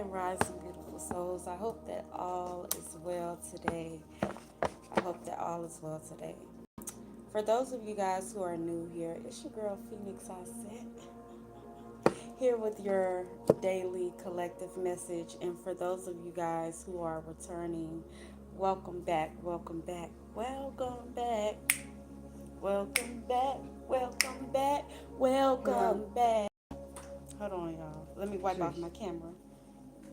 Grand Rising, beautiful souls. I hope that all is well today. I hope that all is well today. For those of you guys who are new here, it's your girl Phoenix Osset here with your daily collective message. And for those of you guys who are returning, welcome back, welcome back, welcome back, welcome back, welcome back, welcome back. Hold on, y'all. Let me wipe off my camera.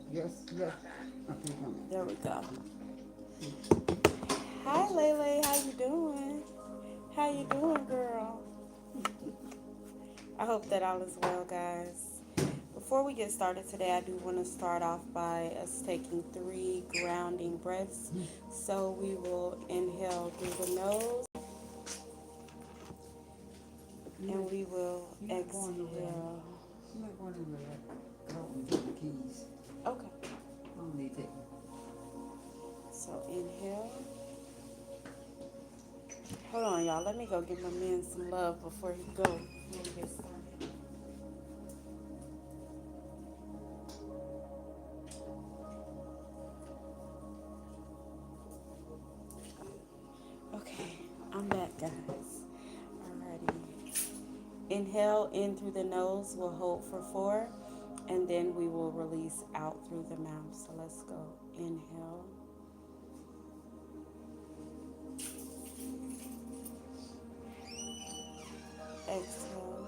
Yes, yes. Okay, come on. There we go. Hi, Lele. How you doing? How you doing, girl? I hope that all is well, guys. Before we get started today, I do want to start off by us taking 3 grounding breaths. So we will inhale through the nose, and we will exhale. I'm not going anywhere. Help me take the keys. Okay. I don't need to take them. So inhale. Hold on, y'all. Let me go give my man some love before he goes. Before we get started. Okay, I'm back, guys. Alrighty. Inhale in through the nose. We'll hold for 4, and then we will release out through the mouth. So let's go. Inhale. Exhale.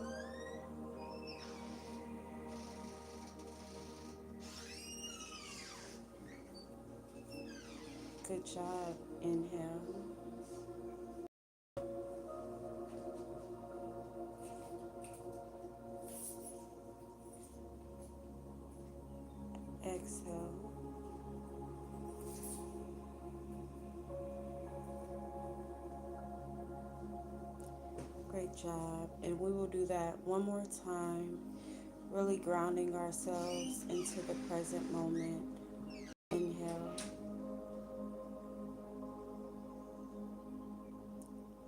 Good job. Inhale. Exhale. Great job. And we will do that one more time, really grounding ourselves into the present moment. Inhale.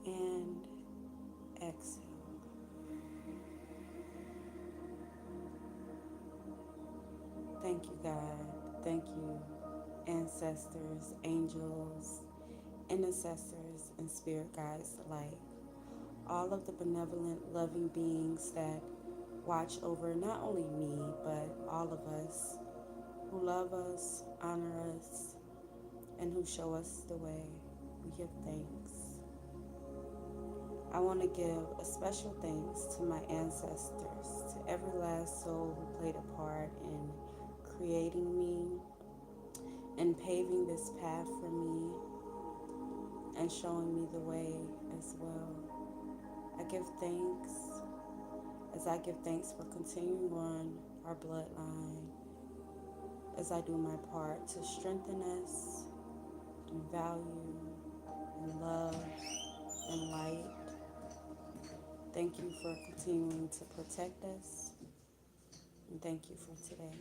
And exhale. Thank you, God. Thank you, ancestors, angels, intercessors, and spirit guides alike. All of the benevolent, loving beings that watch over not only me, but all of us who love us, honor us, and who show us the way. We give thanks. I want to give a special thanks to my ancestors, to every last soul who played a part in creating me and paving this path for me and showing me the way as well. I give thanks as I give thanks for continuing on our bloodline, as I do my part to strengthen us in value and love and light. Thank you for continuing to protect us, and thank you for today.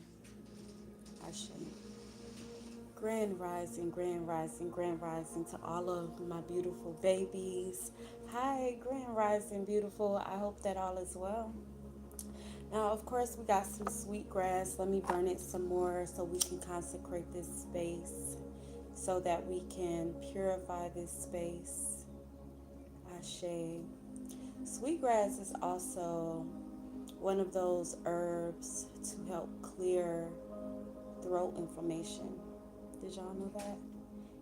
Ashe. Grand rising, grand rising, grand rising to all of my beautiful babies. Hi, grand rising, beautiful. I hope that all is well. Now, of course, we got some sweet grass. Let me burn it some more so we can consecrate this space, so that we can purify this space. Ashe. Sweetgrass is also one of those herbs to help clear throat inflammation. Did y'all know that?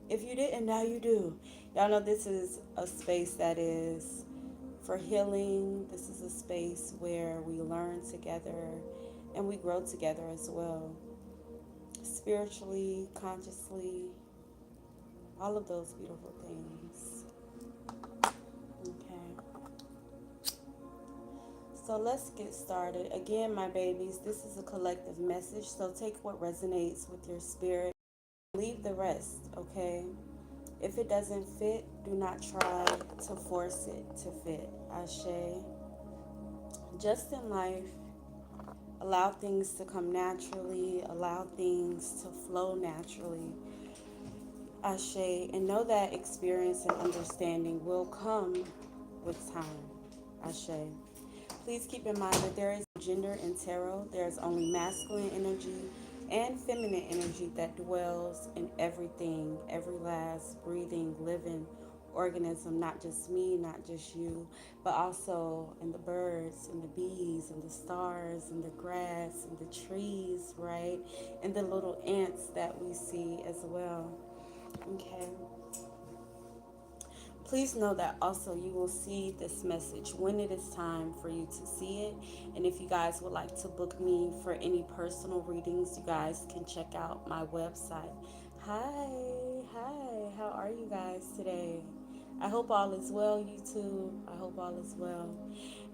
If you didn't, now you do. Y'all know this is a space that is for healing. This is a space where we learn together and we grow together as well. Spiritually, consciously, all of those beautiful things. Okay. So let's get started. Again, my babies, this is a collective message, so take what resonates with your spirit. Leave the rest, okay? If it doesn't fit, do not try to force it to fit. Ashe. Just in life, allow things to come naturally, allow things to flow naturally. Ashe. And know that experience and understanding will come with time. Ashe. Please keep in mind that there is no gender in tarot. There is only masculine energy, and feminine energy that dwells in everything, every last breathing, living organism, not just me, not just you, but also in the birds and the bees and the stars and the grass and the trees, right? And the little ants that we see as well. Okay. Please know that also you will see this message when it is time for you to see it. And if you guys would like to book me for any personal readings, you guys can check out my website. Hi, how are you guys today? I hope all is well, YouTube. I hope all is well.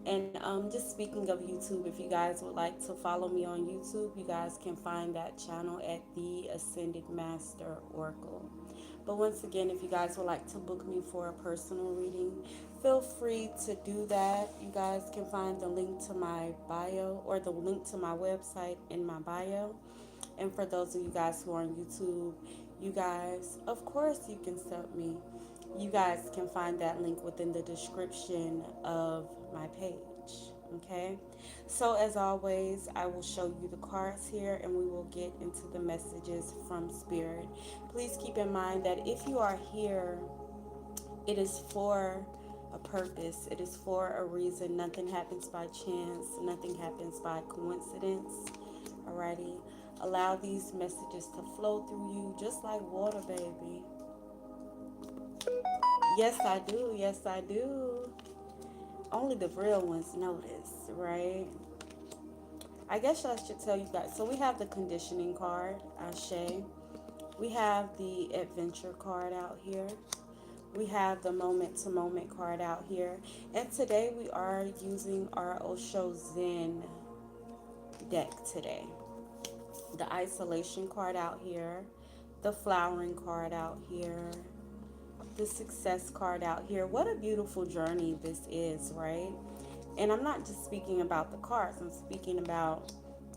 And just speaking of YouTube, if you guys would like to follow me on YouTube, you guys can find that channel at The Ascended Master Oracle. But once again, if you guys would like to book me for a personal reading, feel free to do that. You guys can find the link to my bio or the link to my website in my bio. And for those of you guys who are on YouTube, you guys, of course, you can sub me. You guys can find that link within the description of my page. Okay, so as always, I will show you the cards here and we will get into the messages from Spirit. Please keep in mind that if you are here, it is for a purpose, it is for a reason. Nothing happens by chance, nothing happens by coincidence. Alrighty, allow these messages to flow through you just like water, baby. Yes, I do. Yes, I do. Only the real ones know this, right? I guess I should tell you guys. So we have the conditioning card, Ashe. We have the adventure card out here. We have the moment to moment card out here. And today we are using our Osho Zen deck today. The isolation card out here. The flowering card out here. The success card out here. What a beautiful journey this is, right? And I'm not just speaking about the cards, I'm speaking about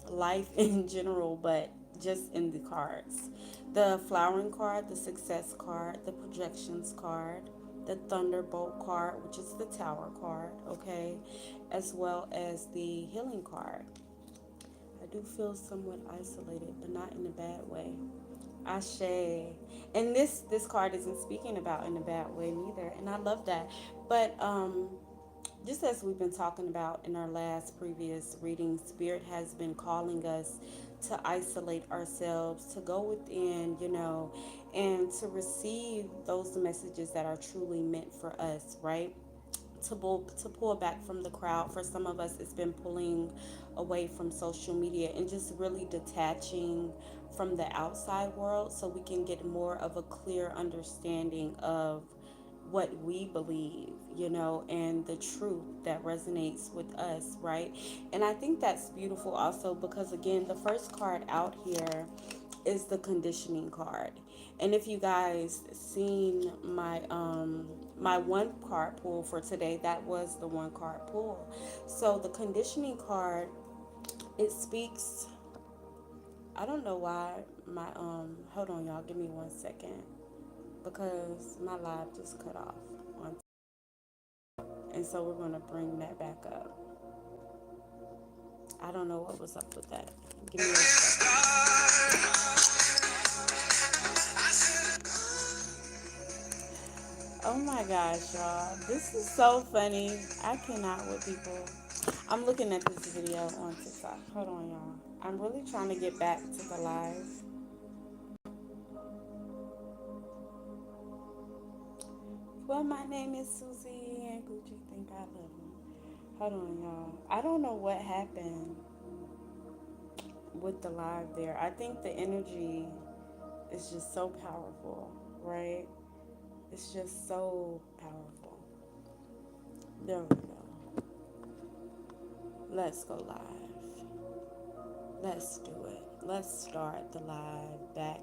life in general, but just in the cards. The flowering card, the success card, the projections card, the thunderbolt card, which is the tower card, okay, as well as the healing card. I do feel somewhat isolated, but not in a bad way. Ashe. And this card isn't speaking about in a bad way neither, and I love that. But just as we've been talking about in our last previous reading, Spirit has been calling us to isolate ourselves, to go within, and to receive those messages that are truly meant for us, right? To pull back from the crowd. For some of us, it's been pulling away from social media and just really detaching from the outside world so we can get more of a clear understanding of what we believe, and the truth that resonates with us, right? And I think that's beautiful also because, again, the first card out here is the conditioning card. And if you guys seen my one card pull for today, that was the one card pull. So the conditioning card, it speaks. I don't know why my hold on, y'all, give me 1 second because my live just cut off on, and so we're going to bring that back up. I don't know what was up with that. Give me a second. Oh my gosh, y'all. This is so funny. I cannot with people. I'm looking at this video on TikTok. Hold on, y'all. I'm really trying to get back to the live. Well, my name is Susie and Gucci think I love him. Hold on, y'all. I don't know what happened with the live there. I think the energy is just so powerful, right? It's just so powerful. There we go. Let's go live. Let's do it. Let's start the live back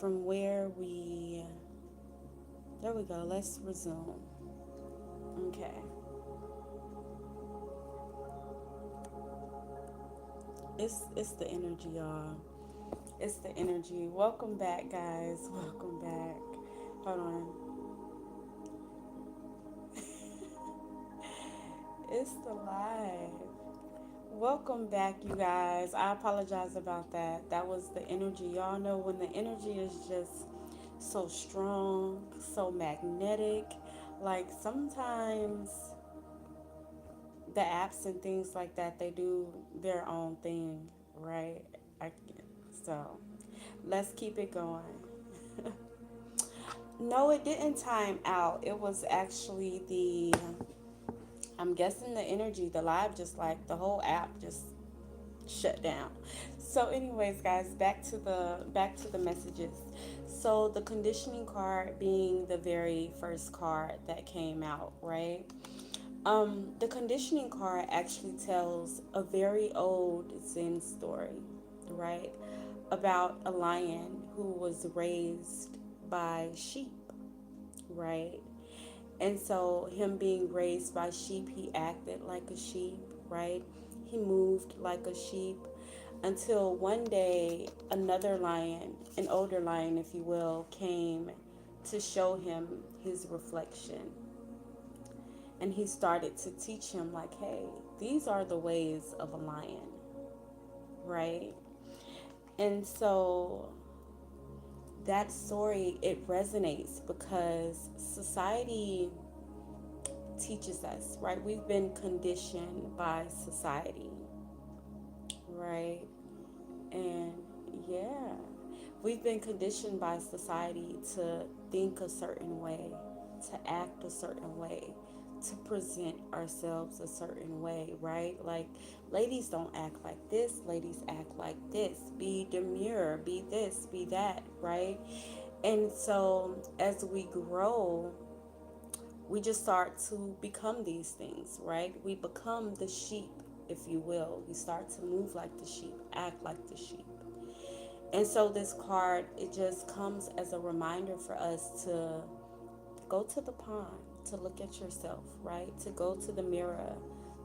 from where we. There we go. Let's resume. Okay. It's the energy, y'all. It's the energy. Welcome back, guys. Welcome back. Hold on. It's the live. Welcome back, you guys. I apologize about that. That was the energy. Y'all know when the energy is just so strong, so magnetic. Like sometimes the apps and things like that, they do their own thing, right? I, so let's keep it going. No, it didn't time out. It was actually I'm guessing the energy, the live, just like the whole app just shut down. So anyways, guys, back to the messages. So the conditioning card being the very first card that came out, right? The conditioning card actually tells a very old Zen story, right? About a lion who was raised by sheep, right? And so, him being raised by sheep, he acted like a sheep, right? He moved like a sheep until one day another lion, an older lion, if you will, came to show him his reflection. And he started to teach him, like, hey, these are the ways of a lion, right? And so that story, it resonates because society teaches us, right? We've been conditioned by society, right? And yeah, we've been conditioned by society to think a certain way, to act a certain way, to present ourselves a certain way, right? Like, ladies don't act like this, ladies act like this, be demure, be this, be that, right? And so as we grow, we just start to become these things, right? We become the sheep, if you will. We start to move like the sheep, act like the sheep. And so this card, it just comes as a reminder for us to go to the pond, to look at yourself, right? To go to the mirror,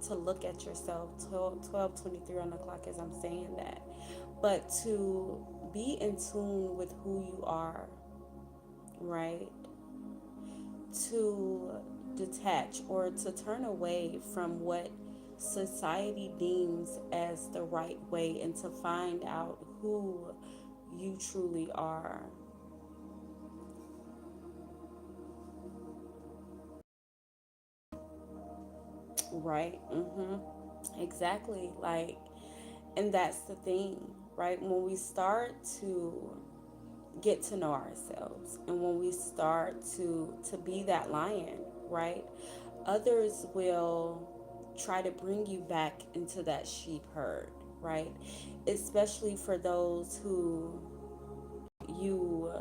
to look at yourself. 12:23 on the clock as I'm saying that. But to be in tune with who you are, right? To detach or to turn away from what society deems as the right way and to find out who you truly are. Right? Exactly. Like, and that's the thing, right? When we start to get to know ourselves and when we start to be that lion, right? Others will try to bring you back into that sheep herd, right? Especially for those who you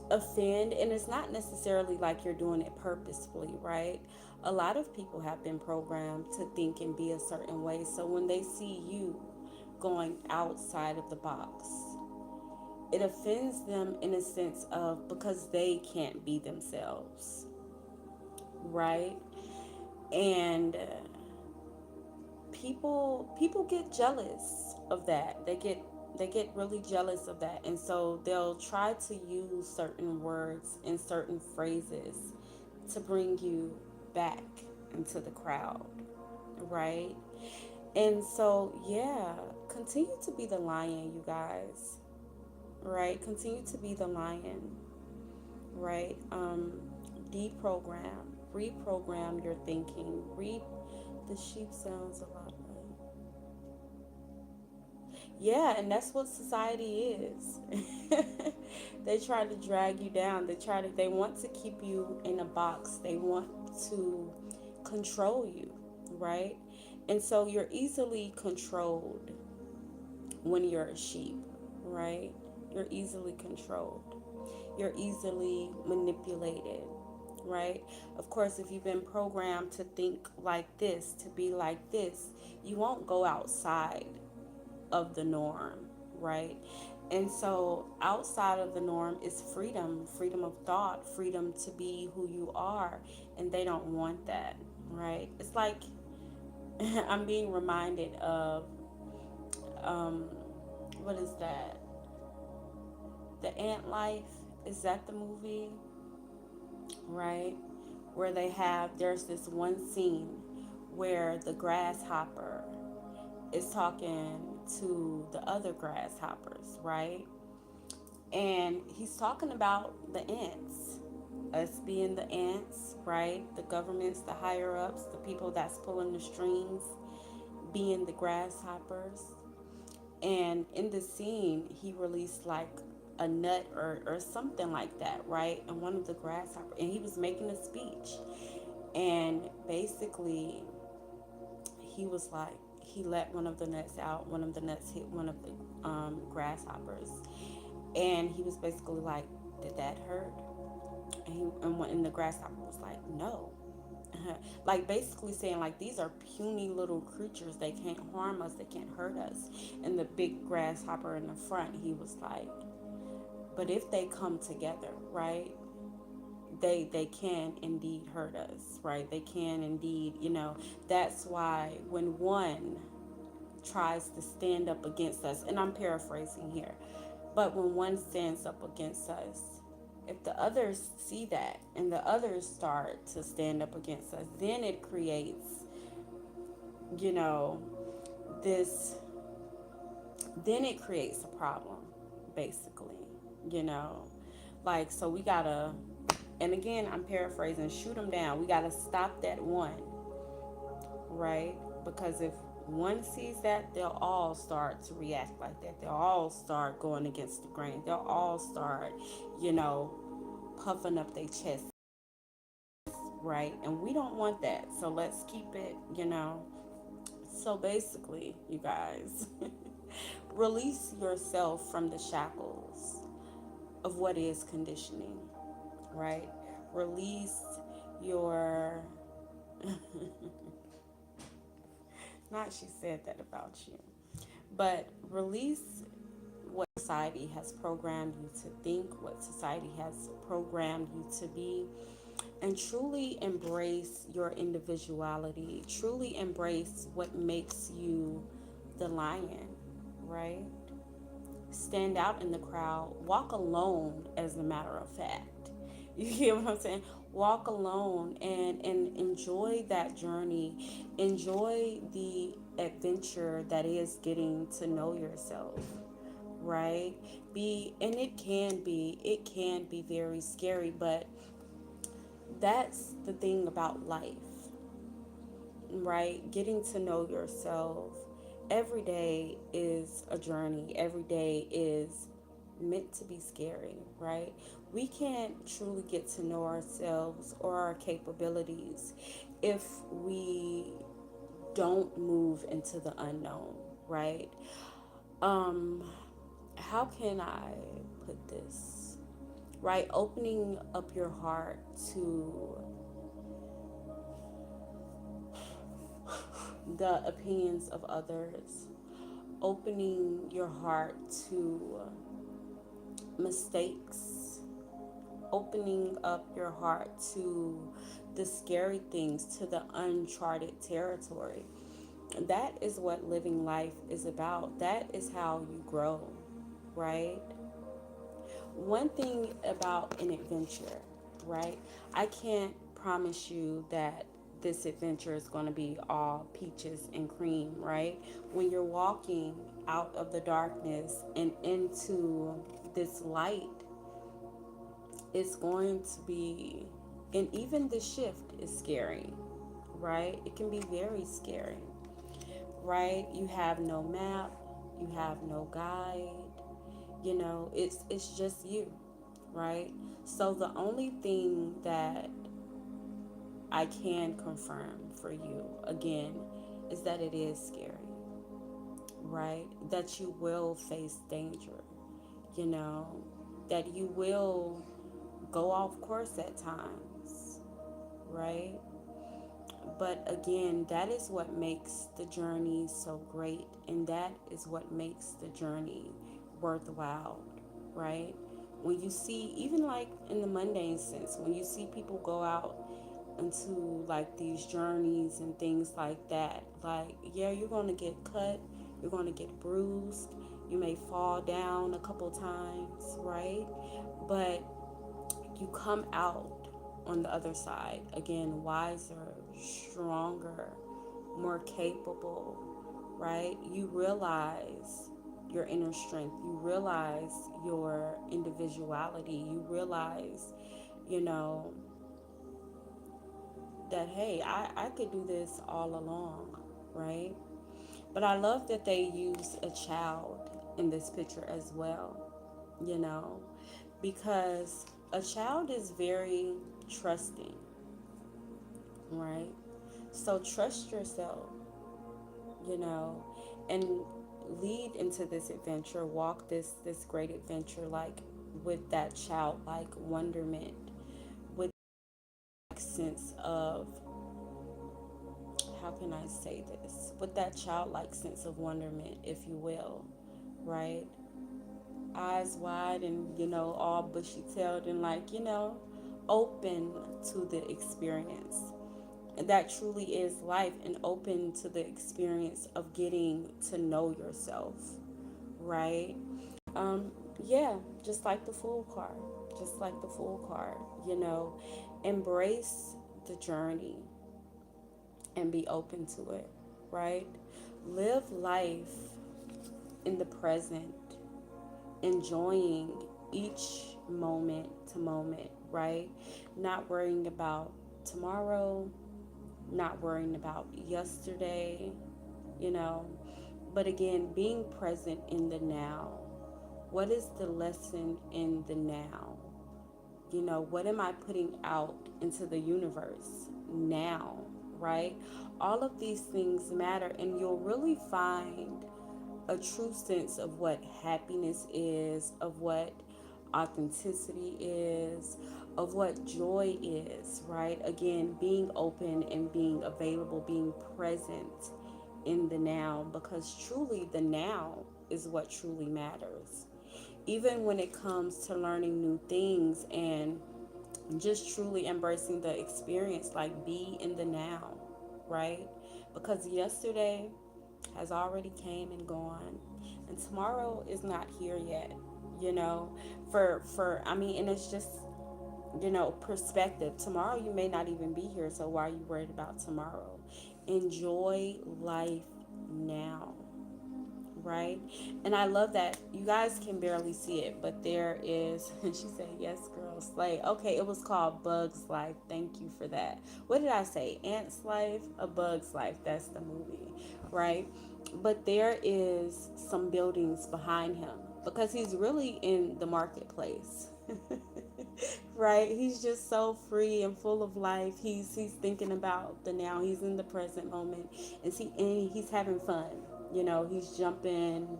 offend, and it's not necessarily like you're doing it purposefully, right? A lot of people have been programmed to think and be a certain way, so when they see you going outside of the box, it offends them in a sense of because they can't be themselves, right? And people get jealous of that. They get really jealous of that, and so they'll try to use certain words and certain phrases to bring you back into the crowd, right? And so yeah, continue to be the lion, you guys, right? Continue to be the lion, right? Deprogram, reprogram your thinking. The sheep sounds a lot like. Yeah, and that's what society is. They try to drag you down. They want to keep you in a box. They want to control you, right? And so you're easily controlled when you're a sheep, right? You're easily controlled. You're easily manipulated, right? Of course, if you've been programmed to think like this, to be like this, you won't go outside of the norm, right? And so outside of the norm is freedom, freedom of thought, freedom to be who you are, and they don't want that, right? It's like I'm being reminded of um what is that? The Ant Life, is that the movie, right? Where there's this one scene where the grasshopper is talking to the other grasshoppers, right? And he's talking about the ants, us being the ants, right? The governments, the higher ups, the people that's pulling the strings, being the grasshoppers. And in the scene, he released like a nut or something like that, right? And one of the grasshoppers, and he was making a speech. And basically, he was like, he let one of the nuts out. One of the nuts hit one of the grasshoppers. And he was basically like, did that hurt? And the grasshopper was like, no. Like basically saying like these are puny little creatures, they can't harm us, they can't hurt us. And the big grasshopper in the front, he was like, but if they come together, right, they can indeed hurt us, right? They can indeed, that's why when one tries to stand up against us, and I'm paraphrasing here, but when one stands up against us, if the others see that and the others start to stand up against us, then it creates, you know, this, then it creates a problem, basically, you know. Like, so we gotta, and again, I'm paraphrasing, shoot them down. We gotta stop that one, right? Because if one sees that, they'll all start to react like that. They'll all start going against the grain. They'll all start, you know, puffing up their chest, right? And we don't want that. So let's keep it, So basically, you guys, release yourself from the shackles of what is conditioning, right? Release your, not she said that about you, but release what society has programmed you to think, what society has programmed you to be, and truly embrace your individuality. Truly embrace what makes you the lion, right? Stand out in the crowd. Walk alone, as a matter of fact. You get what I'm saying? Walk alone and enjoy that journey. Enjoy the adventure that is getting to know yourself, right? It can be very scary, but that's the thing about life, right? Getting to know yourself. Every day is a journey. Every day is meant to be scary, right? We can't truly get to know ourselves or our capabilities if we don't move into the unknown, right? Um, how can I put this? Right? Opening up your heart to the opinions of others, opening your heart to mistakes, opening up your heart to the scary things, to the uncharted territory. That is what living life is about. That is how you grow, right? One thing about an adventure, right? I can't promise you that this adventure is going to be all peaches and cream, right? When you're walking out of the darkness and into this light, it's going to be, and even the shift is scary, right? It can be very scary, right? You have no map, you have no guide, it's just you, right? So the only thing that I can confirm for you again is that it is scary, right? That you will face danger, you know, that you will go off course at times, right? But again, that is what makes the journey so great, and that is what makes the journey worthwhile, right? When you see, even like in the mundane sense, when you see people go out into like these journeys and things like that, like, yeah, you're going to get cut, you're going to get bruised, you may fall down a couple times, right? But you come out on the other side again wiser, stronger, more capable, right? You realize your inner strength. You realize your individuality. You realize, you know, that, hey, I could do this all along, right? But I love that they use a child in this picture as well, you know, because a child is very trusting, right? So trust yourself, you know, and lead into this adventure, walk this great adventure like with that childlike wonderment, with sense of, how can I say this? With that childlike sense of wonderment, if you will, right? Eyes wide and, all bushy tailed and, like, open to the experience. And that truly is life, and open to the experience of getting to know yourself, right? Um, yeah, just like the Fool card, just like the Fool card, embrace the journey and be open to it, right? Live life in the present, enjoying each moment to moment, right? Not worrying about tomorrow, not worrying about yesterday, you know, but again, being present in the now. What is the lesson in the now? What am I putting out into the universe now, right? All of these things matter, and you'll really find a true sense of what happiness is, of what authenticity is, of what joy is, right? Again, being open and being available, being present in the now, because truly the now is what truly matters. Even when it comes to learning new things and just truly embracing the experience, like be in the now, right? Because yesterday has already came and gone, and tomorrow is not here yet, you know for I mean, and it's just, perspective. Tomorrow you may not even be here, so why are you worried about tomorrow? Enjoy life now, right? And I love that you guys can barely see it, but there is, she said, yes, girl, slay. Okay, it was called Bug's Life. Thank you for that. What did I say? Ant's Life? A Bug's Life. That's the movie, right? But there is some buildings behind him because he's really in the marketplace. Right? He's just so free and full of life. He's thinking about the now. He's in the present moment, and he's having fun. He's jumping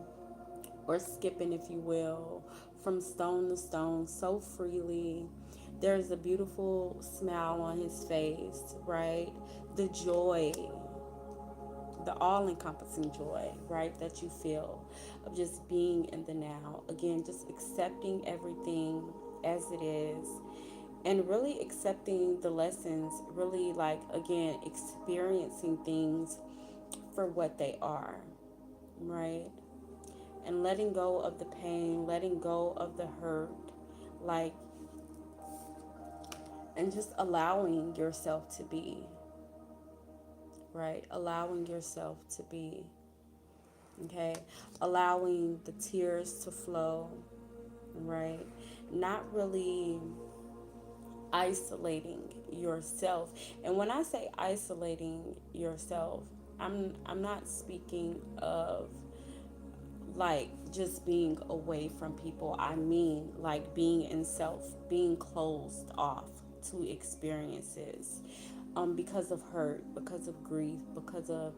or skipping, if you will, from stone to stone so freely. There's a beautiful smile on his face, right? The joy, the all encompassing joy, right, that you feel of just being in the now. Again, just accepting everything as it is, and really accepting the lessons, really, like, again, experiencing things for what they are, right? And letting go of the pain, letting go of the hurt, like, and just allowing yourself to be, right? Allowing yourself to be, okay? Allowing the tears to flow, right? Not really isolating yourself. And when I say isolating yourself, I'm not speaking of like just being away from people. I mean, like, being in self, being closed off to experiences, because of hurt, because of grief, because of,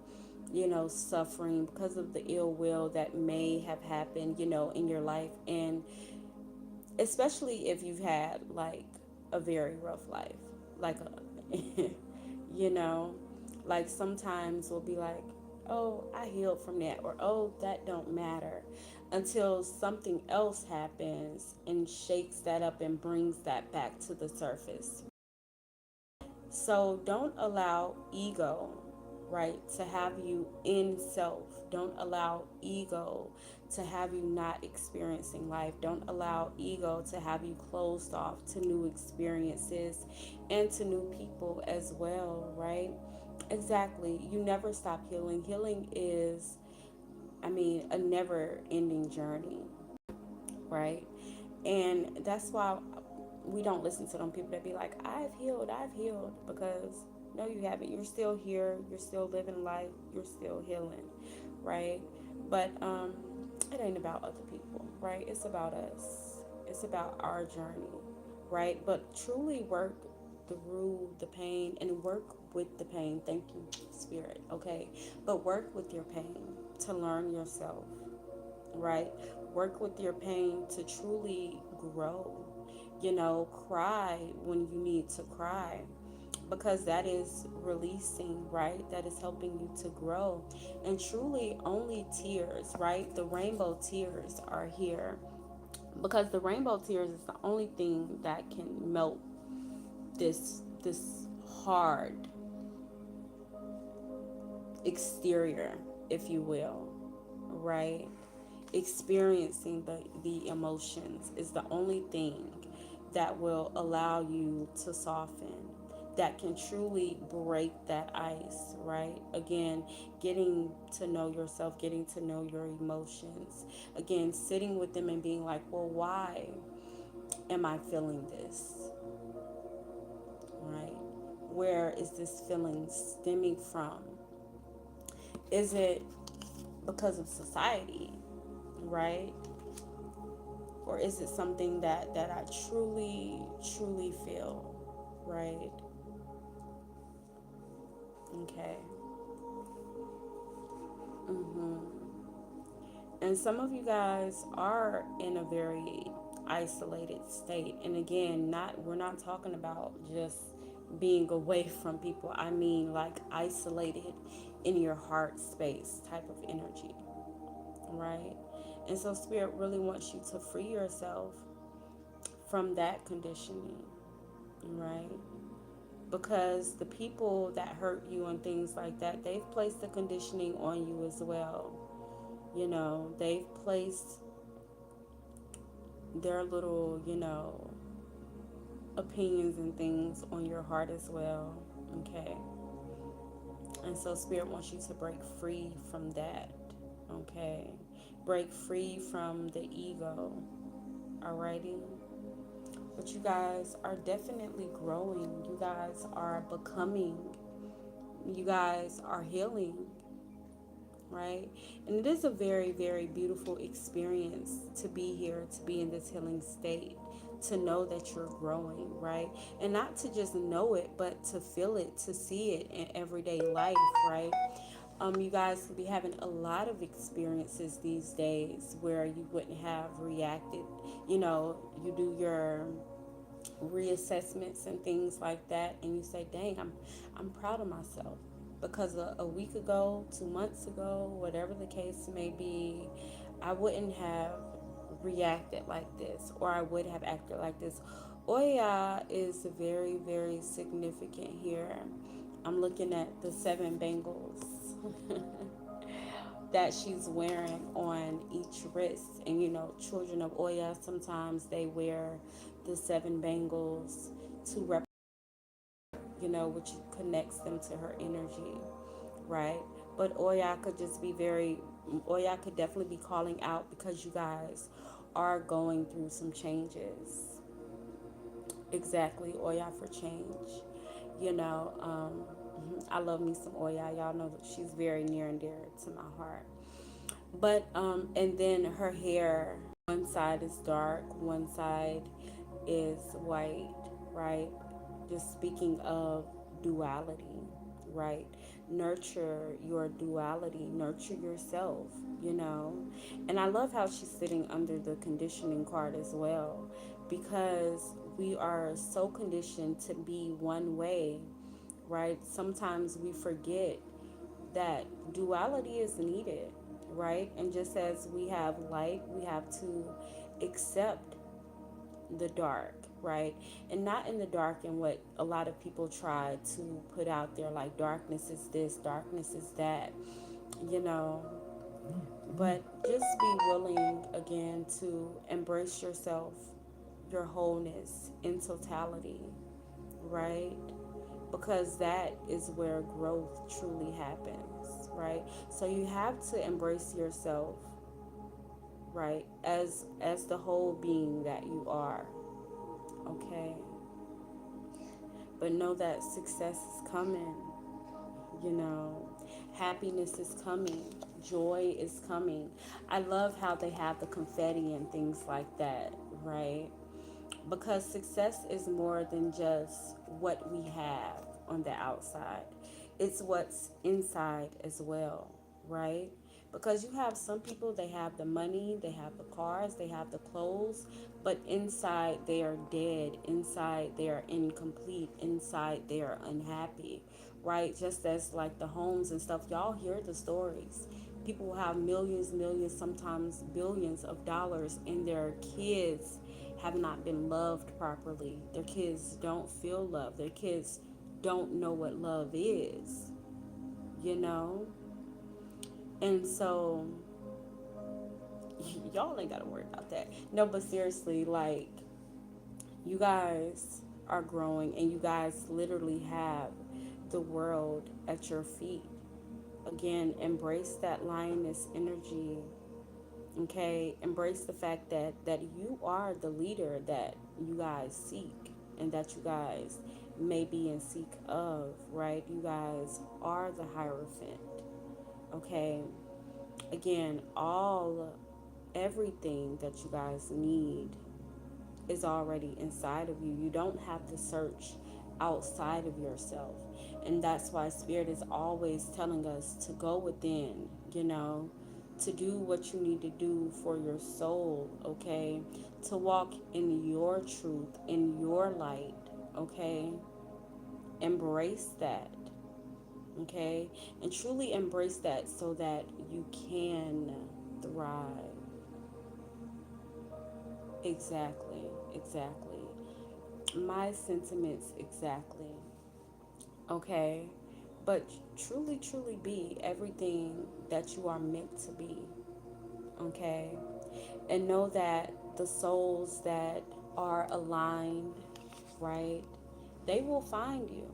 suffering, because of the ill will that may have happened, in your life. And especially if you've had like a very rough life, like a, you know, like sometimes we'll be like, oh, I healed from that, or oh, that don't matter, until something else happens and shakes that up and brings that back to the surface. So don't allow ego, right, to have you in self. Don't allow ego to have you not experiencing life. Don't allow ego to have you closed off to new experiences and to new people as well, right? Exactly. You never stop healing. Healing is, I mean, a never ending journey, right? And that's why we don't listen to them people that be like, I've healed, because no, you haven't. You're still here, you're still living life, you're still healing, right? But it ain't about other people, right? It's about us, it's about our journey, right? But truly work through the pain and work with the pain. Thank you, Spirit, okay? But work with your pain to learn yourself, right? Work with your pain to truly grow. You know, cry when you need to cry, because that is releasing, right? That is helping you to grow. And truly, only tears, right? The rainbow tears are here, because the rainbow tears is the only thing that can melt this hard exterior, if you will, right? Experiencing the emotions is the only thing that will allow you to soften, that can truly break that ice, right? Again, getting to know yourself, getting to know your emotions, again, sitting with them and being like, well, why am I feeling this, right? Where is this feeling stemming from? Is it because of society, right? Or is it something that I truly feel, right? Okay. Mhm. And some of you guys are in a very isolated state. And again, not we're not talking about just being away from people. I mean like isolated in your heart space type of energy, right? And so spirit really wants you to free yourself from that conditioning, right? Because the people that hurt you and things like that, they've placed the conditioning on you as well. You know, they've placed their little, opinions and things on your heart as well. Okay. And so spirit wants you to break free from that. Okay. Break free from the ego. Alrighty. But you guys are definitely growing. You guys are becoming. You guys are healing, right? And it is a very, very beautiful experience to be here, to be in this healing state, to know that you're growing, right? And not to just know it, but to feel it, to see it in everyday life, right? You guys could be having a lot of experiences these days where you wouldn't have reacted. You do your reassessments and things like that, and you say, dang, I'm proud of myself, because a week ago, 2 months ago, whatever the case may be, I wouldn't have reacted like this, or I would have acted like this. Oya is very, very significant here. I'm looking at the 7 bangles that she's wearing on each wrist. And children of Oya, sometimes they wear the 7 bangles to which connects them to her energy, right? But Oya could definitely be calling out, because you guys are going through some changes. Exactly, Oya for change. I love me some Oya. Y'all know that she's very near and dear to my heart. But and then her hair, one side is dark, one side is white, right? Just speaking of duality, right? Nurture your duality, nurture yourself, you know. And I love how she's sitting under the conditioning card as well, because we are so conditioned to be one way, right? Sometimes we forget that duality is needed, right? And just as we have light, we have to accept the dark, right? And not in the dark in what a lot of people try to put out there, like darkness is this, darkness is that, you know. But just be willing again to embrace yourself, your wholeness in totality, right? because that is where growth truly happens, right? So you have to embrace yourself, right, as the whole being that you are, okay? But know that success is coming, you know, happiness is coming, joy is coming. I love how they have the confetti and things like that, right? Because success is more than just what we have on the outside, it's what's inside as well, right? Because you have some people, they have the money, they have the cars, they have the clothes, but inside they are dead, inside they are incomplete, inside they are unhappy, right? Just as like the homes and stuff, y'all hear the stories. People have millions, millions, sometimes billions of dollars, and their kids have not been loved properly. Their kids don't feel love. Their kids don't know what love is, you know? And so, y'all ain't got to worry about that. No, but seriously, like, you guys are growing and you guys literally have the world at your feet. Again, embrace that lioness energy. Okay, embrace the fact that you are the leader that you guys seek and that you guys may be in seek of, right? You guys are the hierophant. Okay, again, all everything that you guys need is already inside of you. You don't have to search outside of yourself. And that's why Spirit is always telling us to go within, you know, to do what you need to do for your soul, okay? To walk in your truth, in your light, okay? Embrace that, okay? And truly embrace that so that you can thrive. Exactly, exactly. My sentiments exactly. Okay. But truly, truly be everything that you are meant to be. Okay. And know that the souls that are aligned, right, they will find you.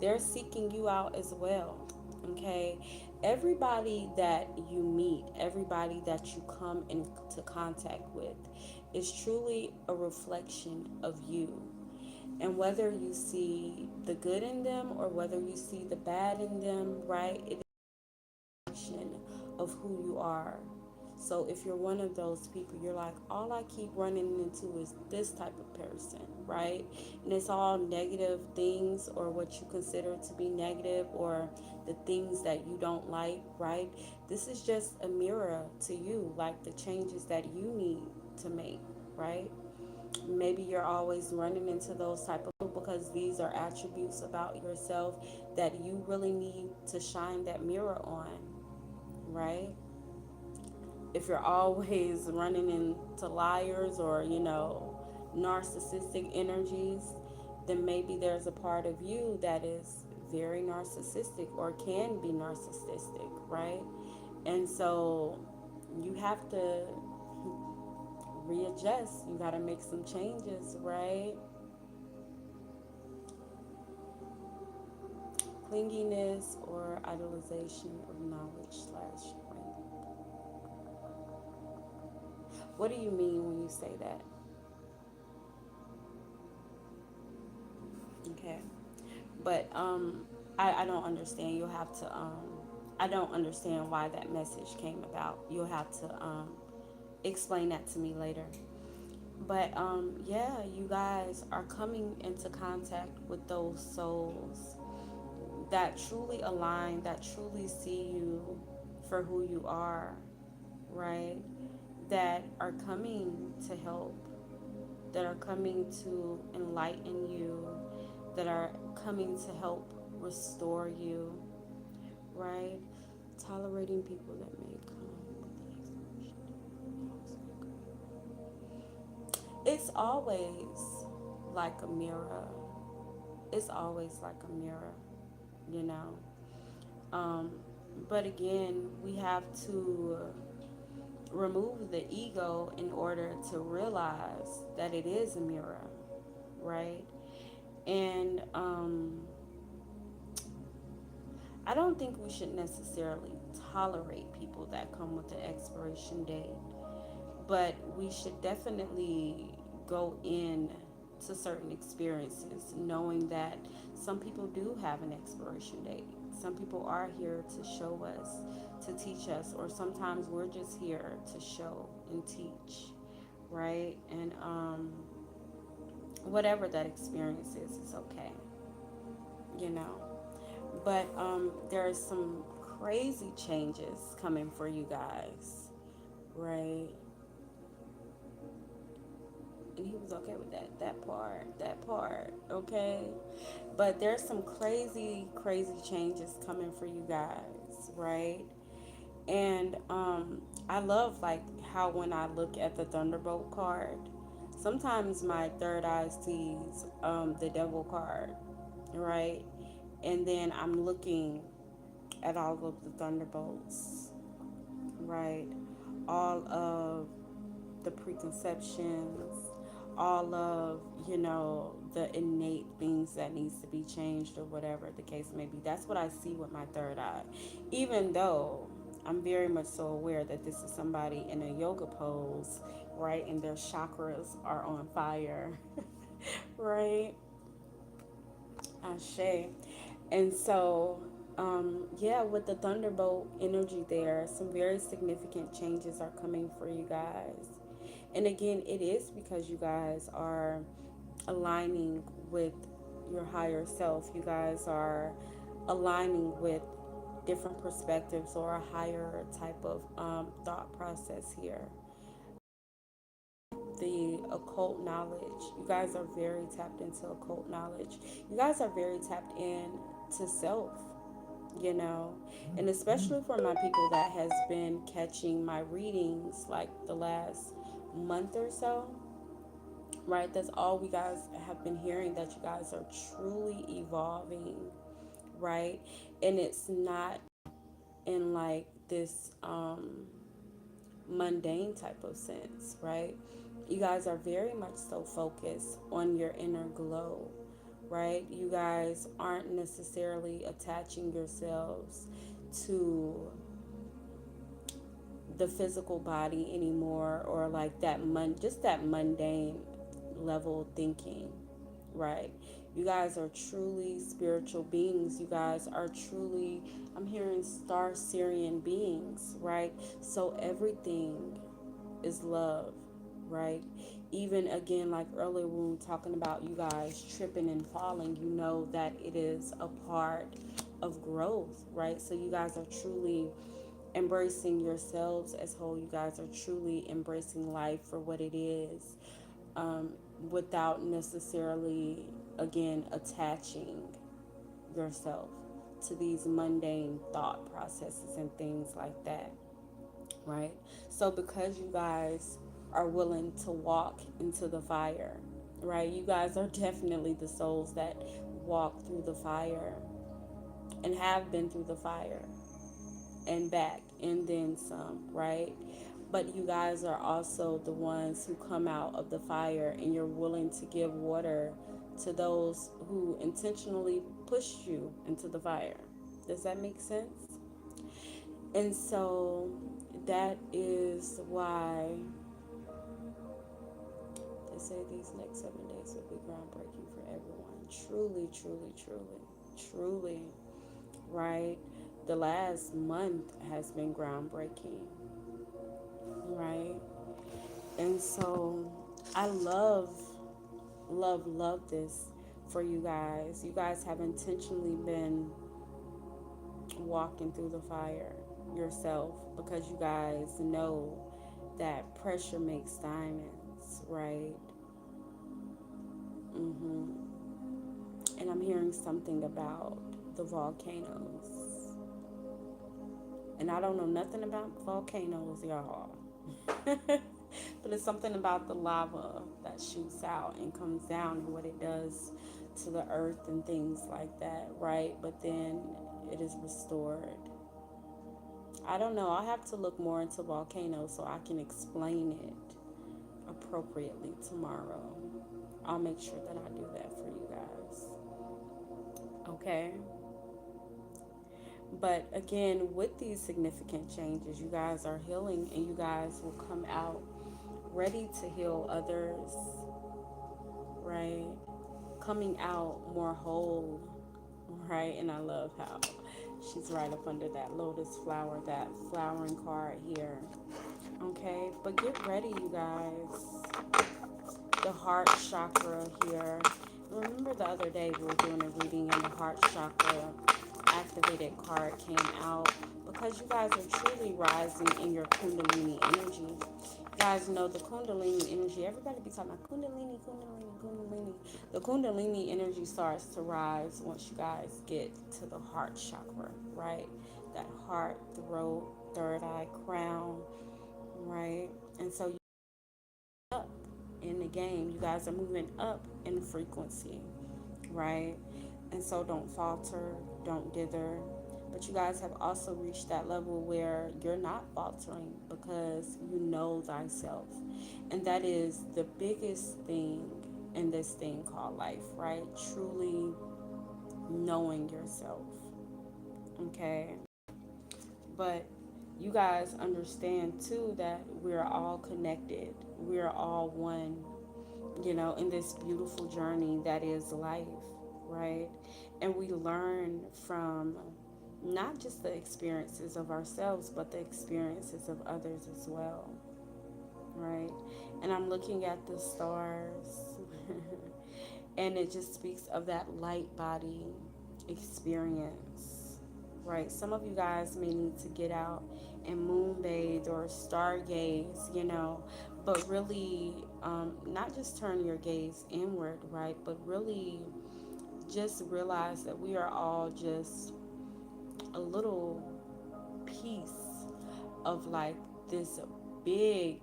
They're seeking you out as well. Okay. Everybody that you meet, everybody that you come into contact with, is truly a reflection of you. And whether you see the good in them or whether you see the bad in them, right, it is a reflection of who you are. So if you're one of those people, you're like, all I keep running into is this type of person, right? And it's all negative things or what you consider to be negative or the things that you don't like, right? This is just a mirror to you, like the changes that you need to make, right? Maybe you're always running into those type of people because these are attributes about yourself that you really need to shine that mirror on, right? If you're always running into liars or, you know, narcissistic energies, then maybe there's a part of you that is very narcissistic or can be narcissistic, right? And so you have to readjust. You got to make some changes, right? Clinginess or idolization of knowledge slash rank. What do you mean when you say that? Okay. But I don't understand. You'll have to I don't understand why that message came about. You'll have to explain that to me later. But yeah, you guys are coming into contact with those souls that truly align, that truly see you for who you are, right? That are coming to help, that are coming to enlighten you, that are coming to help restore you, right? Tolerating people that may come with the explanation. It's always like a mirror. It's always like a mirror, you know. Um, but again, we have to remove the ego in order to realize that it is a mirror, right? And I don't think we should necessarily tolerate people that come with an expiration date, but we should definitely go in to certain experiences knowing that some people do have an expiration date. Some people are here to show us, to teach us, or sometimes we're just here to show and teach, right? And whatever that experience is okay, you know. But there are some crazy changes coming for you guys, right? And he was okay with that part, okay? But there's some crazy changes coming for you guys, right? And I love like how when I look at the Thunderbolt card, sometimes my third eye sees the Devil card, right? And then I'm looking at all of the Thunderbolts, right? All of the preconceptions, all of, the innate things that needs to be changed or whatever the case may be. That's what I see with my third eye. Even though I'm very much so aware that this is somebody in a yoga pose, right? And their chakras are on fire, right? Ashe. And so, yeah, with the Thunderbolt energy there, some very significant changes are coming for you guys. And again, it is because you guys are aligning with your higher self. You guys are aligning with different perspectives or a higher type of thought process here. The occult knowledge. You guys are very tapped into occult knowledge. You guys are very tapped in to self, you know. And especially for my people that has been catching my readings like the last month or so, right? That's all we guys have been hearing, that you guys are truly evolving, right? And it's not in like this mundane type of sense, right? You guys are very much so focused on your inner glow, right? You guys aren't necessarily attaching yourselves to the physical body anymore, or like just that mundane level thinking, right? You guys are truly spiritual beings. You guys are truly, I'm hearing star Syrian beings, right? So everything is love, right? Even again, like earlier when we were talking about you guys tripping and falling, you know that it is a part of growth, right? So you guys are truly embracing yourselves as whole. You guys are truly embracing life for what it is, without necessarily, again, attaching yourself to these mundane thought processes and things like that, right? So, because you guys are willing to walk into the fire, right? You guys are definitely the souls that walk through the fire and have been through the fire and back and then some, right? But you guys are also the ones who come out of the fire and you're willing to give water to those who intentionally pushed you into the fire. Does that make sense? And so that is why they say these next 7 days will be groundbreaking for everyone. Truly, truly, truly, truly, right? The last month has been groundbreaking, right? And so I love this for you guys. You guys have intentionally been walking through the fire yourself because you guys know that pressure makes diamonds, right? And I'm hearing something about the volcanoes. And I don't know nothing about volcanoes, y'all. But it's something about the lava that shoots out and comes down and what it does to the earth and things like that, right? But then it is restored. I don't know. I'll have to look more into volcanoes so I can explain it appropriately tomorrow. I'll make sure that I do that for you guys. Okay? But again, with these significant changes, you guys are healing and you guys will come out ready to heal others, right? Coming out more whole, right? And I love how she's right up under that lotus flower, that flowering card here. Okay, but get ready, you guys. The heart chakra here. Remember the other day we were doing a reading and the heart chakra activated card came out because you guys are truly rising in your kundalini energy. You guys know the kundalini energy. Everybody be talking about kundalini, kundalini, kundalini. The kundalini energy starts to rise once you guys get to the heart chakra, right? That heart, throat, third eye, crown, right? And so you up in the game. You guys are moving up in frequency, right? And so don't falter, don't dither. But you guys have also reached that level where you're not faltering because you know thyself. And that is the biggest thing in this thing called life, right? Truly knowing yourself. Okay. But you guys understand too that we're all connected. We're all one, in this beautiful journey that is life, right? And we learn from not just the experiences of ourselves, but the experiences of others as well, right? And I'm looking at the stars, and it just speaks of that light body experience, right? Some of you guys may need to get out and moon bathe or stargaze, but really not just turn your gaze inward, right? But really just realize that we are all just a little piece of like this big,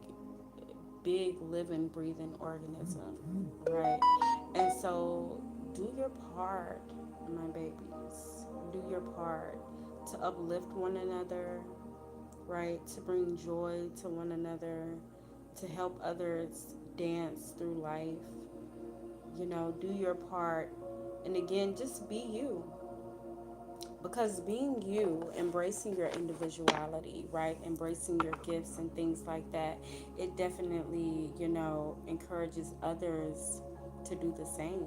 big living, breathing organism, right? And so do your part, my babies. Do your part to uplift one another, right? To bring joy to one another, to help others dance through life. Do your part. And again, just be you. Because being you, embracing your individuality, right? Embracing your gifts and things like that, it definitely, encourages others to do the same,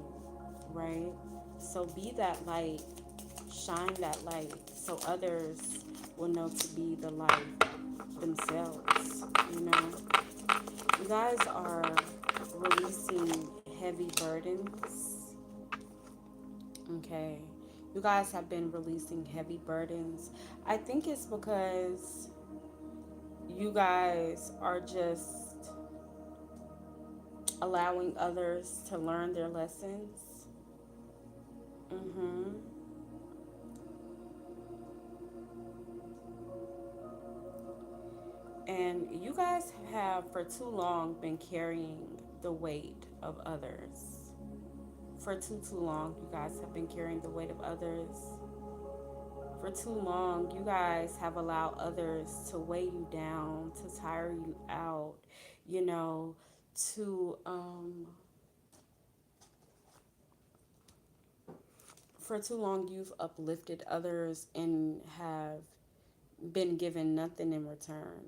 right? So be that light, shine that light so others will know to be the light themselves, you know? You guys are releasing heavy burdens, okay? You guys have been releasing heavy burdens. I think it's because you guys are just allowing others to learn their lessons. hmm And you guys have for too long been carrying the weight of others. For too long, you guys have been carrying the weight of others. For too long, you guys have allowed others to weigh you down, to tire you out, you know, to for too long you've uplifted others and have been given nothing in return,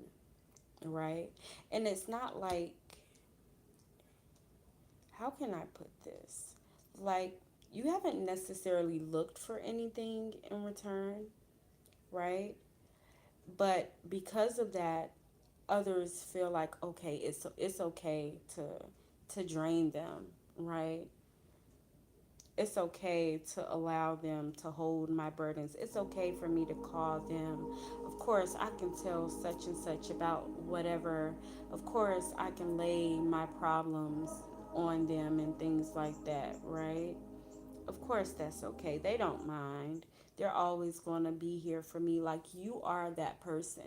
right? And it's not like, how can I put this? Like, you haven't necessarily looked for anything in return, right? But because of that, others feel like, okay, it's okay to drain them, right? It's okay to allow them to hold my burdens. It's okay for me to call them. Of course, I can tell such and such about whatever. Of course, I can lay my problems on them and things like that, right? Of course, that's okay. They don't mind. They're always going to be here for me like you are that person,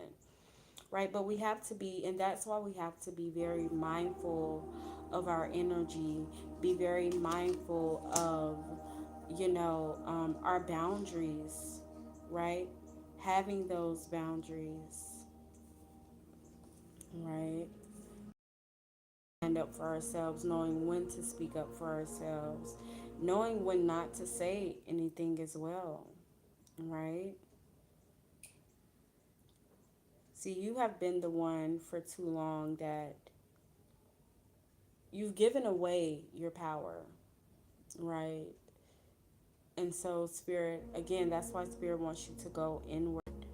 right? But we have to be, and that's why we have to be very mindful of our energy, be very mindful of, our boundaries, right? Having those boundaries, right? Stand up for ourselves, knowing when to speak up for ourselves, knowing when not to say anything as well, right? See, you have been the one for too long that you've given away your power, right? And so, Spirit, again, that's why Spirit wants you to go inward,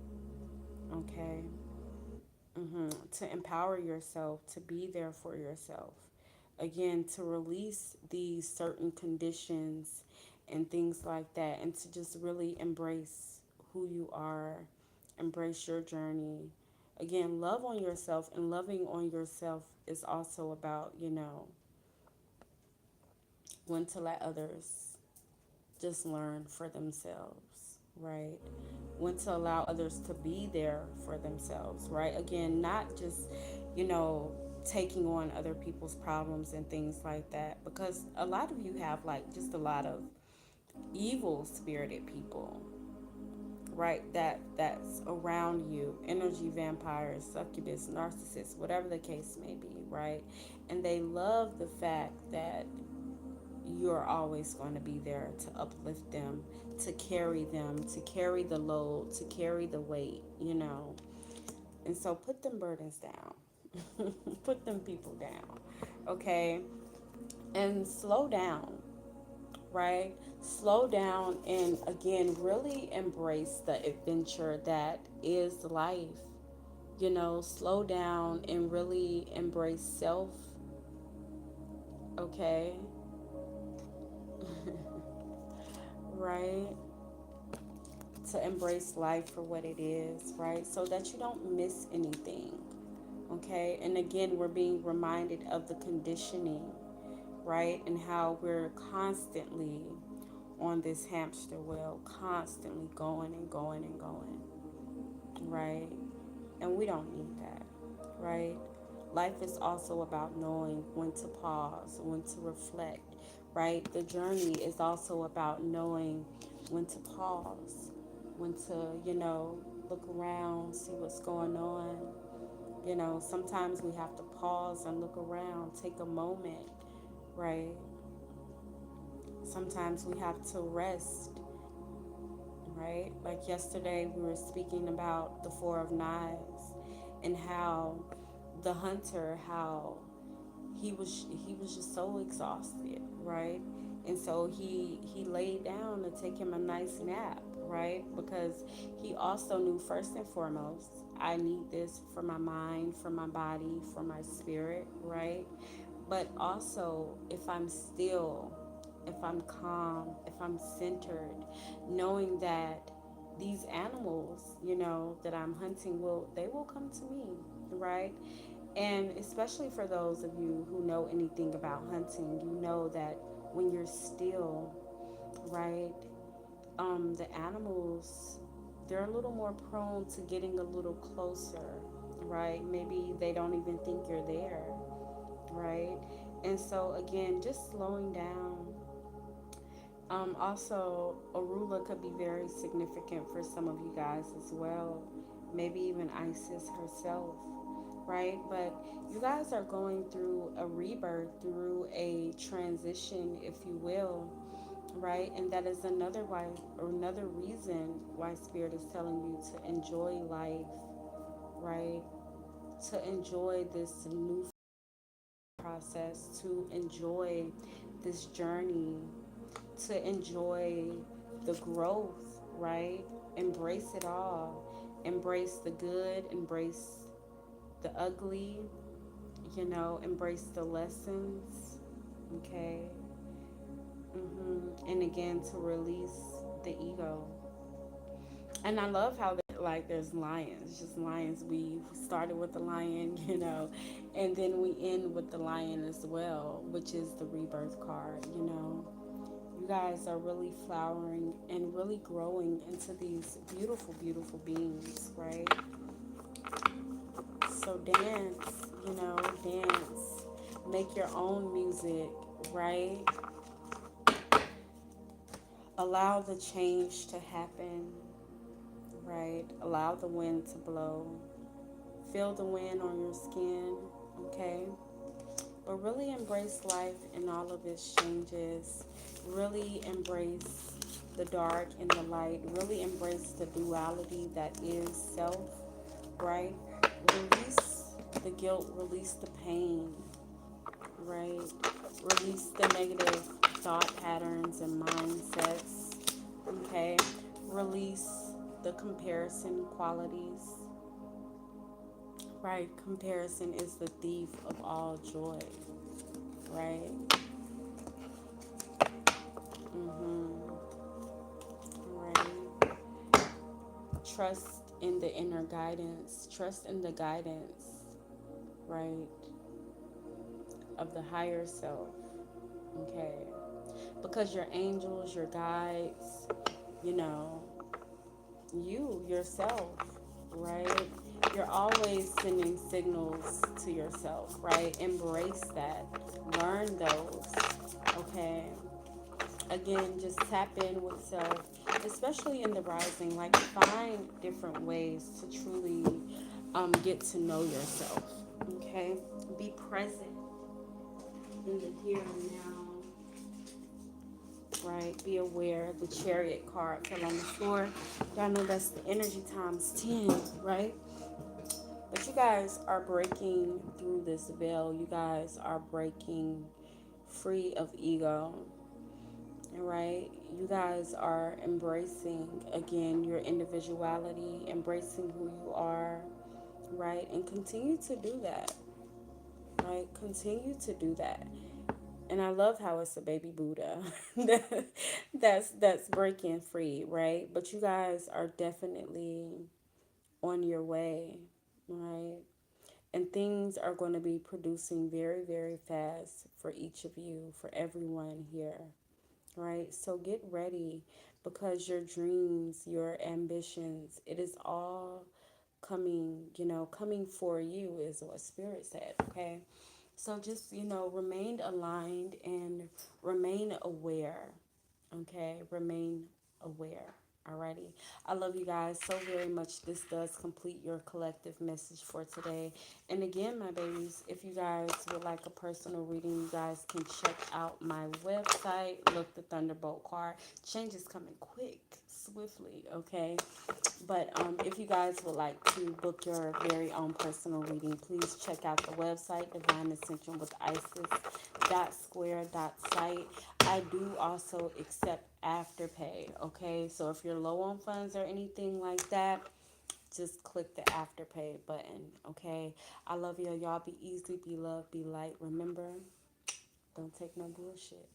okay? To empower yourself, to be there for yourself. Again, to release these certain conditions and things like that, and to just really embrace who you are, embrace your journey. Again, love on yourself, and loving on yourself is also about, when to let others just learn for themselves, right? When to allow others to be there for themselves, right? Again, not just, you know, taking on other people's problems and things like that, because a lot of you have like just a lot of evil spirited people, right? That's around you, energy vampires, succubus, narcissists, whatever the case may be, right? And they love the fact that you're always going to be there to uplift them, to carry the load, to carry the weight. And so put them burdens down, put them people down, okay? And slow down, right? Slow down and again, really embrace the adventure that is life. Slow down and really embrace self, okay? Right? To embrace life for what it is, right? So that you don't miss anything, okay? And again, we're being reminded of the conditioning, right? And how we're constantly on this hamster wheel, constantly going and going and going, right? And we don't need that, right? Life is also about knowing when to pause, when to reflect, right? The journey is also about knowing when to pause, when to, look around, see what's going on. Sometimes we have to pause and look around, take a moment, right? Sometimes we have to rest, right? Like yesterday, we were speaking about the Four of Knives and how the hunter, how he was just so exhausted, right? And so he laid down to take him a nice nap, right? Because he also knew first and foremost, I need this for my mind, for my body, for my spirit, right? But also, if I'm still, if I'm calm, if I'm centered, knowing that these animals, that I'm hunting will come to me, right? And especially for those of you who know anything about hunting, you know that when you're still, right, the animals, they're a little more prone to getting a little closer, right? Maybe they don't even think you're there, right? And so again, just slowing down. Also, Arula could be very significant for some of you guys as well. Maybe even Isis herself, right? But you guys are going through a rebirth, through a transition, if you will, right? And that is another reason why Spirit is telling you to enjoy life, right? To enjoy this new process, to enjoy this journey, to enjoy the growth, right? Embrace it all. Embrace the good, embrace the ugly, embrace the lessons, okay? And again, to release the ego. And I love how like there's lions, just lions. We started with the lion, and then we end with the lion as well, which is the rebirth card. You guys are really flowering and really growing into these beautiful, beautiful beings, right? So dance, make your own music, right? Allow the change to happen, right? Allow the wind to blow. Feel the wind on your skin, okay? But really embrace life and all of its changes. Really embrace the dark and the light. Really embrace the duality that is self, right? Release the guilt, release the pain, right? Release the negative thought patterns and mindsets, okay? Release the comparison qualities, right? Comparison is the thief of all joy, right? Mm-hmm. Right. Trust in the inner guidance. Trust in the guidance, right, of the higher self. Okay. Because your angels, your guides, you know, you yourself, right? You're always sending signals to yourself, right? Embrace that. Learn those. Okay. Again, just tap in with self, especially in the rising. Like, find different ways to truly get to know yourself. Okay, be present in the here and now. Right, be aware. The Chariot card fell on the floor. Y'all know that's the energy times 10, right? But you guys are breaking through this veil. You guys are breaking free of ego. Right? You guys are embracing again your individuality, embracing who you are, right? And continue to do that, right? Continue to do that. And I love how it's a baby Buddha that's breaking free, right? But you guys are definitely on your way, right? And things are going to be producing very, very fast for each of you, for everyone here, right? So get ready because your dreams, your ambitions, it is all coming, coming for you is what Spirit said, okay? So just, remain aligned and remain aware, okay? Remain aware. Alrighty. I love you guys so very much. This does complete your collective message for today. And again, my babies, if you guys would like a personal reading, you guys can check out my website. Look, the Thunderbolt card. Change is coming quick, swiftly, okay? But if you guys would like to book your very own personal reading, please check out the website, Divine Ascension with Isis .square .site. I do also accept Afterpay, okay? So if you're low on funds or anything like that, just click the Afterpay button, okay? I love y'all. Y'all be easy, be loved, be light. Remember, don't take no bullshit.